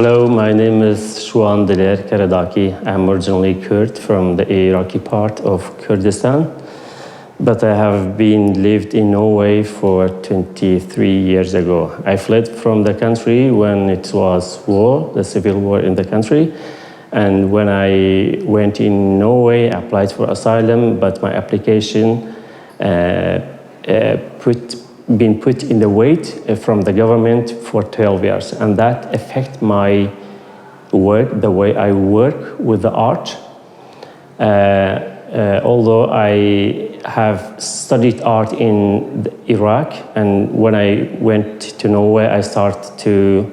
Hello, my name is Shwan Dler, Quaradaki. I'm originally Kurd from the Iraqi part of Kurdistan, but I have been lived in Norway for 23 years ago. I fled from the country when it was war, the civil war in the country, and when I went in Norway, I applied for asylum, but my application been put in the wait from the government for 12 years, and that affect my work, the way I work with the art. Although I have studied art in Iraq, and when I went to Norway, I started to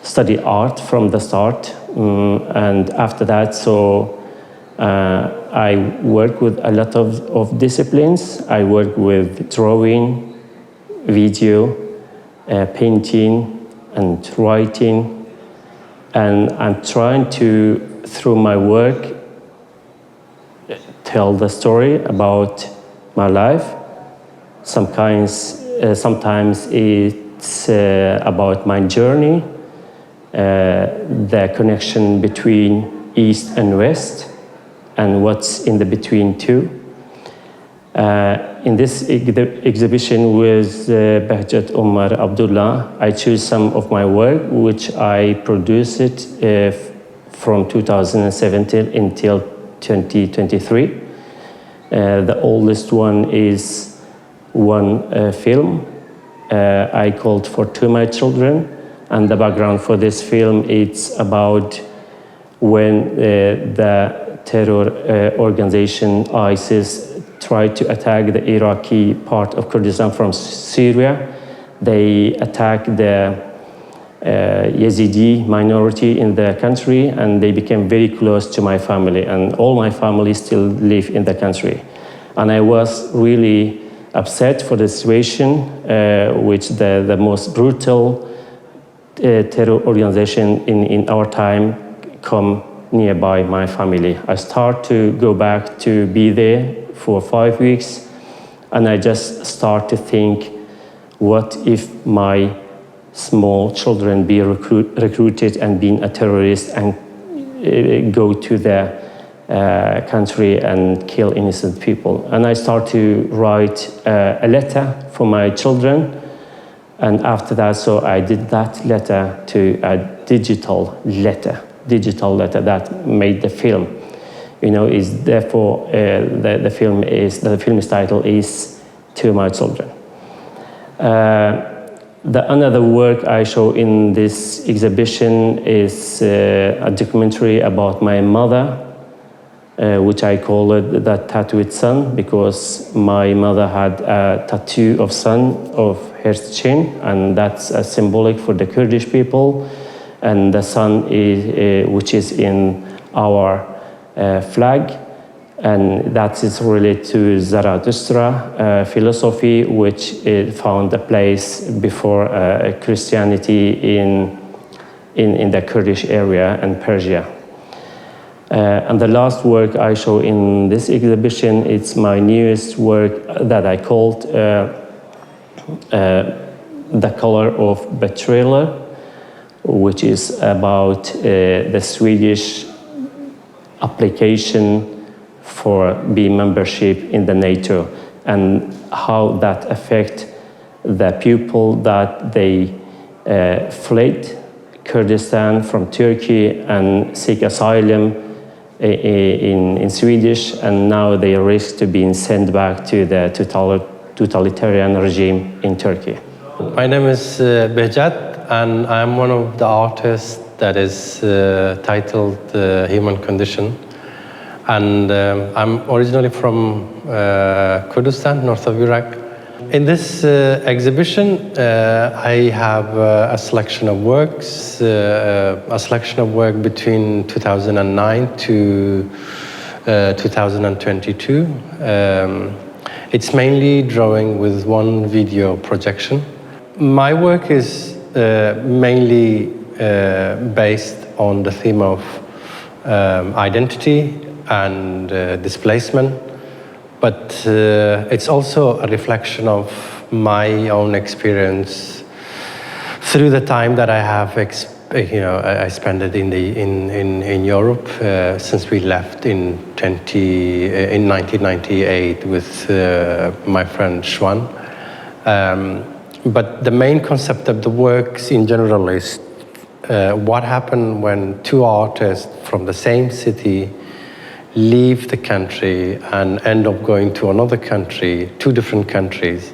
study art from the start, and after that, I work with a lot of disciplines. I work with drawing, video, painting, and writing, and I'm trying to, through my work, tell the story about my life. Sometimes it's about my journey, the connection between East and West, and what's in the between too. In this exhibition with Behjat, Omer, Abdulla, I choose some of my work, which I produced it from 2017 until 2023. The oldest one is one film I called For To My Children, and the background for this film, it's about when the terror organization ISIS tried to attack the Iraqi part of Kurdistan from Syria. They attacked the Yazidi minority in the country, and they became very close to my family, and all my family still live in the country. And I was really upset for the situation, which the most brutal terror organization in our time come nearby my family. I start to go back to be there for 5 weeks, and I just start to think, what if my small children be recruited and being a terrorist and go to the country and kill innocent people? And I start to write a letter for my children, and after that, so I did that letter to a digital letter that made the film. You know, is therefore the film's title is To My Children. The another work I show in this exhibition is a documentary about my mother, which I call it The Tattooed Sun, because my mother had a tattoo of sun of her chin, and that's symbolic for the Kurdish people, and the sun is which is in our flag, and that is related to Zarathustra philosophy, which found a place before Christianity in the Kurdish area and Persia. And the last work I show in this exhibition, it's my newest work that I called The Color of Betrayal, which is about the Swedish application for B membership in the NATO, and how that affect the people that they fled Kurdistan from Turkey and seek asylum in Swedish, and now they risk to being sent back to the totalitarian regime in Turkey. My name is Behjat, and I'm one of the artists that is titled Human Condition. And I'm originally from Kurdistan, north of Iraq. In this exhibition, I have a selection of works, between 2009 to 2022. It's mainly drawing with one video projection. My work is mainly based on the theme of identity and displacement, but it's also a reflection of my own experience through the time that I have I spent it in Europe since we left in 1998 with my friend Shwan. But the main concept of the works in general is what happened when two artists from the same city leave the country and end up going to another country, two different countries,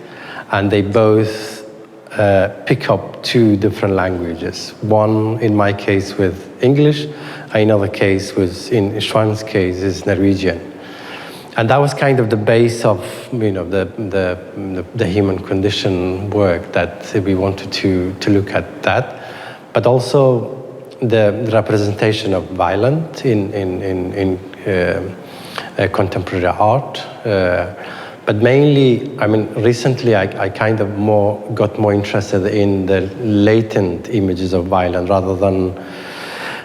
and they both pick up two different languages. One, in my case, with English, another case was, in Shwan's case, is Norwegian. And that was kind of the base of the human condition work, that we wanted to look at that, but also the representation of violence in contemporary art. But mainly, recently I kind of got more interested in the latent images of violence rather than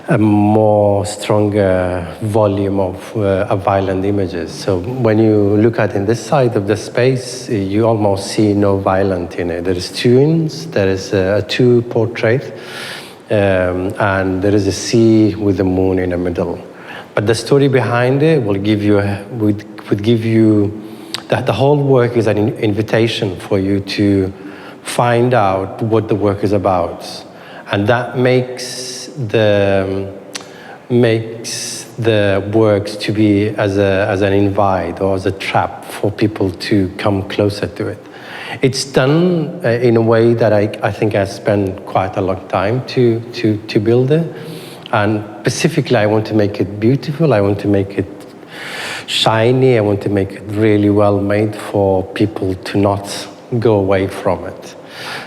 a more stronger volume of violent images. So when you look at in this side of the space, you almost see no violence in it. There is tunes, there is two portraits, and there is a sea with the moon in the middle. But the story behind it would give you that the whole work is an invitation for you to find out what the work is about. And that makes the works to be as an invite or as a trap for people to come closer to it. It's done in a way that I think I spent quite a long time to build it. And specifically, I want to make it beautiful. I want to make it shiny. I want to make it really well made for people to not go away from it.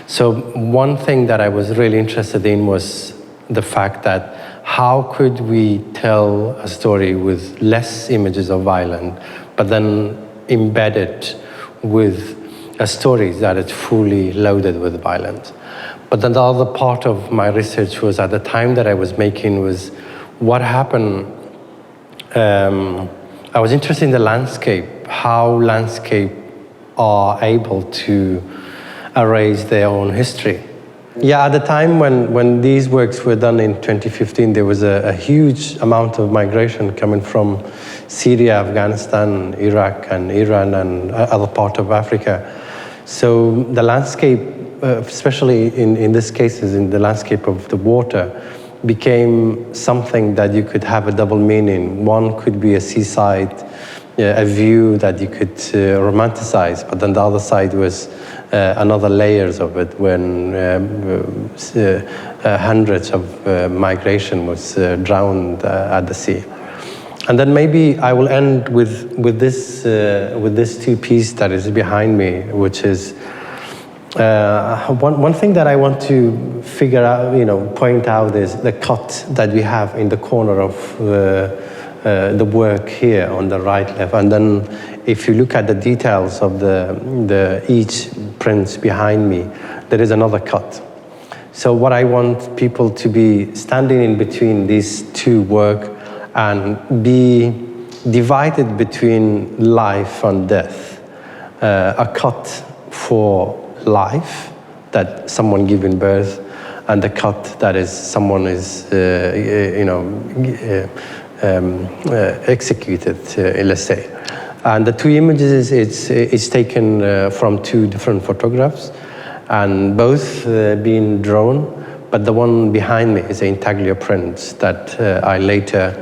So one thing that I was really interested in was the fact that how could we tell a story with less images of violence, but then embed it with a story that is fully loaded with violence. But then the other part of my research was, at the time that I was making, was what happened. I was interested in the landscape, how landscape are able to erase their own history. Yeah, at the time when these works were done in 2015, there was a huge amount of migration coming from Syria, Afghanistan, Iraq, and Iran, and other parts of Africa. So the landscape, especially in this case, in the landscape of the water, became something that you could have a double meaning. One could be a seaside, a view that you could romanticize, but then the other side was another layers of it, when hundreds of migration was drowned at the sea. And then maybe I will end with this two piece that is behind me, which is one thing that I want to figure out, point out, is the cut that we have in the corner of the work here on the right, left, and then if you look at the details of each print behind me, there is another cut. So what I want people to be standing in between these two work and be divided between life and death. A cut for life, that someone giving birth, and the cut that is someone is executed, let's say. And the two images it's taken from two different photographs, and both being drawn, but the one behind me is an intaglio print that I later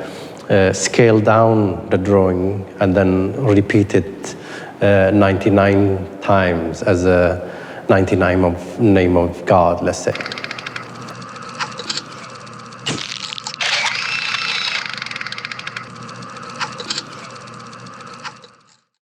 scaled down the drawing and then repeated 99 times as a 99 of name of God, let's say.